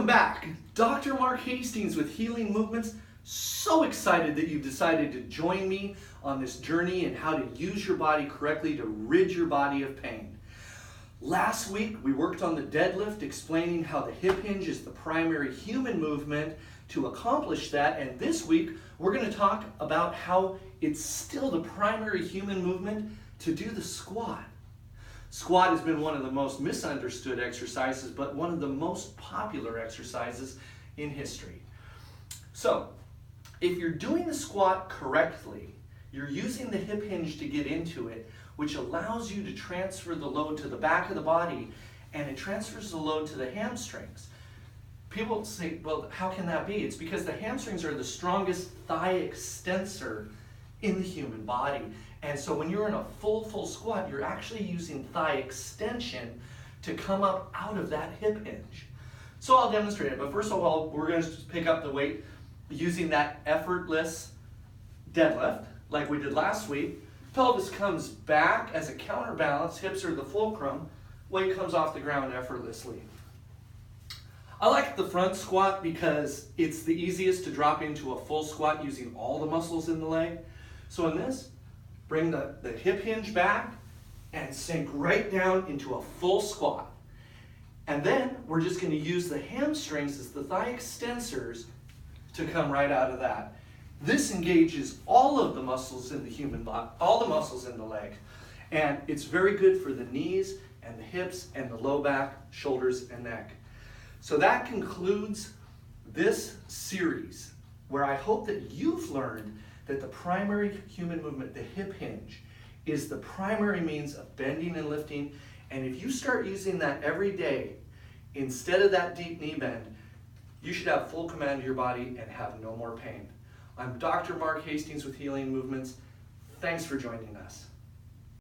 Welcome back. Dr. Mark Hastings with Healing Movements. So excited that you've decided to join me on this journey and how to use your body correctly to rid your body of pain. Last week we worked on the deadlift, explaining how the hip hinge is the primary human movement to accomplish that, and this week we're going to talk about how it's still the primary human movement to do the squat. Squat has been one of the most misunderstood exercises, but one of the most popular exercises in history. So, if you're doing the squat correctly, you're using the hip hinge to get into it, which allows you to transfer the load to the back of the body, and it transfers the load to the hamstrings. People say, well, how can that be? It's because the hamstrings are the strongest thigh extensor in the human body. And so when you're in a full squat, you're actually using thigh extension to come up out of that hip hinge. So I'll demonstrate it, but first of all, we're going to pick up the weight using that effortless deadlift like we did last week. Pelvis comes back as a counterbalance, hips are the fulcrum, weight comes off the ground effortlessly. I like the front squat because it's the easiest to drop into a full squat using all the muscles in the leg. So in this, bring the hip hinge back and sink right down into a full squat. And then we're just going to use the hamstrings as the thigh extensors to come right out of that. This engages all of the muscles in the human body, all the muscles in the leg. And it's very good for the knees and the hips and the low back, shoulders, and neck. So that concludes this series where I hope that you've learned that the primary human movement, the hip hinge, is the primary means of bending and lifting. And if you start using that every day, instead of that deep knee bend, you should have full command of your body and have no more pain. I'm Dr. Mark Hastings with Healing Movements. Thanks for joining us.